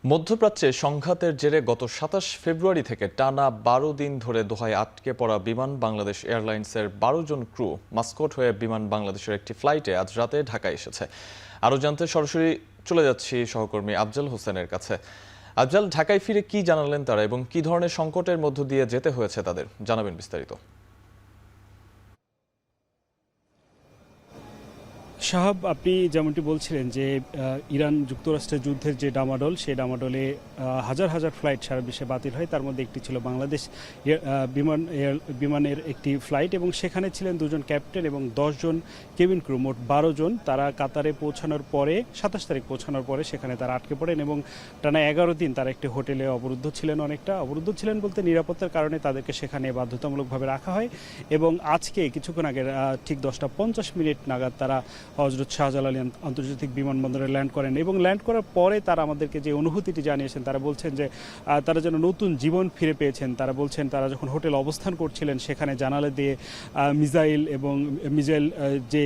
মধ্যপ্রাচ্যে সংঘাতের জেরে গত ২৭ ফেব্রুয়ারি থেকে টানা ১২ দিন ধরে দোহায় আটকে পড়া বিমান বাংলাদেশ এয়ারলাইন্সের ১২ জন ক্রু মাস্কট হয়ে বিমান বাংলাদেশের একটি ফ্লাইটে আজ রাতে ঢাকায় এসেছে। আরও জানতে সরাসরি চলে যাচ্ছি সহকর্মী আফজাল হোসেনের কাছে। আফজাল, ঢাকায় ফিরে কি জানালেন তারা এবং কি ধরনের সংকটের মধ্য দিয়ে যেতে হয়েছে তাদের, জানাবেন বিস্তারিত। শাহাব, আপনি যেমনটি বলছিলেন যে ইরান যুক্তরাষ্ট্রের যুদ্ধের যে ডামাডোল, সেই ডামাডোলে হাজার হাজার ফ্লাইট সারা বিশ্বে বাতিল হয়। তার মধ্যে একটি ছিল বাংলাদেশ বিমানের একটি ফ্লাইট, এবং সেখানে ছিলেন ২ জন ক্যাপ্টেন এবং ১০ জন কেবিন ক্রু, মোট ১২ জন। তারা কাতারে পৌঁছানোর পরে ২৭ তারিখ পৌঁছানোর পরে সেখানে তারা আটকে পড়েন এবং টানা ১১ দিন তারা একটি হোটেলে অবরুদ্ধ ছিলেন। অনেকটা অবরুদ্ধ ছিলেন বলতে নিরাপত্তার কারণে তাদেরকে সেখানে বাধ্যতামূলকভাবে রাখা হয়। এবং আজকে কিছুক্ষণ আগে ঠিক ১০টা ৫০ নাগাদ তারা হজরত শাহজালাল আন্তর্জাতিক বিমানবন্দরে ল্যান্ড করেন এবং ল্যান্ড করার পরে তারা আমাদেরকে যে অনুভূতিটি জানিয়েছেন, তারা বলছেন যে তারা যেন নতুন জীবন ফিরে পেয়েছেন। তারা বলছেন তারা যখন হোটেল অবস্থান করছিলেন সেখানে জানালা দিয়ে মিসাইল যে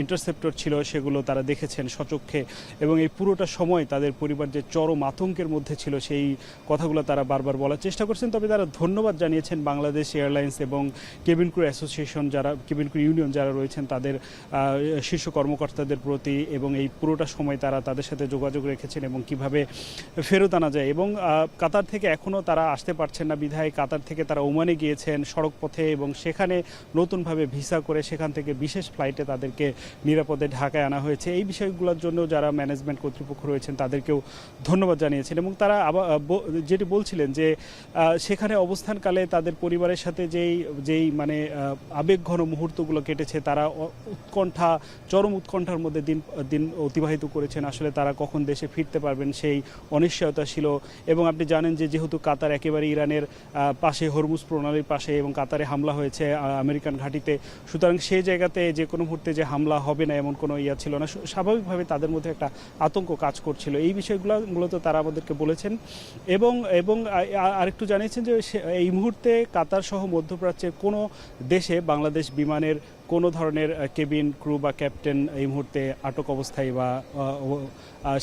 ইন্টারসেপ্টর ছিল সেগুলো তারা দেখেছেন সচক্ষে, এবং এই পুরোটা সময় তাদের পরিবার যে চরম আতঙ্কের মধ্যে ছিল সেই কথাগুলো তারা বারবার বলার চেষ্টা করছেন। তবে তারা ধন্যবাদ জানিয়েছেন বাংলাদেশ এয়ারলাইন্স এবং cabin crew association, cabin crew union যারা রয়েছেন তাদের শীর্ষ কর্মকর্তাদের প্রতি, এবং এই পুরোটা সময় তারা তাদের সাথে যোগাযোগ রেখেছেন এবং কিভাবে ফেরত আনা যায়। এবং কাতার থেকে এখনও তারা আসতে পারছেন না বিধায় কাতার থেকে তারা ওমানে গিয়েছেন সড়ক পথে, এবং সেখানে নতুনভাবে ভিসা করে সেখান থেকে বিশেষ ফ্লাইটে তাদেরকে নিরাপদে ঢাকায় আনা হয়েছে। এই বিষয়গুলোর জন্য যারা ম্যানেজমেন্ট কর্তৃপক্ষ রয়েছেন তাদেরকেও ধন্যবাদ জানিয়েছেন। এবং তারা যেটি বলছিলেন যে সেখানে অবস্থানকালে তাদের পরিবারের সাথে যেই মানে আবেগঘন মুহূর্তগুলো কেটেছে, তারা চরম উৎকণ্ঠার মধ্যে দিন অতিবাহিত করেছেন। আসলে তারা কখন দেশে ফিরতে পারবেন সেই অনিশ্চয়তা ছিল। এবং আপনি জানেন যে যেহেতু কাতার একেবারে ইরানের পাশে, হরমুজ প্রণালীর পাশে, এবং কাতারে হামলা হয়েছে আমেরিকান ঘাঁটিতে, সুতরাং সেই জায়গাতে যে কোনো মুহূর্তে যে হামলা হবে না এমন কোনো ছিল না। স্বাভাবিকভাবে তাদের মধ্যে একটা আতঙ্ক কাজ করছিল। এই বিষয়গুলো মূলত তারা আমাদেরকে বলেছেন। এবং আরেকটু জানিয়েছেন যে এই মুহূর্তে কাতার সহ মধ্যপ্রাচ্যের কোনো দেশে বাংলাদেশ বিমানের কোনো ধরনের কেবিন ক্রু বা ক্যাপ্টেন এই মুহূর্তে আটক অবস্থায় বা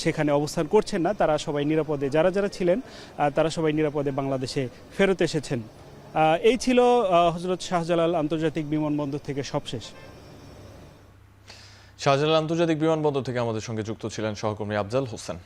সেখানে অবস্থান করছেন না। তারা সবাই নিরাপদে, যারা ছিলেন তারা সবাই নিরাপদে বাংলাদেশে ফেরত এসেছেন। এই ছিল হজরত শাহজালাল আন্তর্জাতিক বিমানবন্দর থেকে সবশেষ। শাহজালাল আন্তর্জাতিক বিমানবন্দর থেকে আমাদের সঙ্গে যুক্ত ছিলেন সহকর্মী আফজাল হোসেন।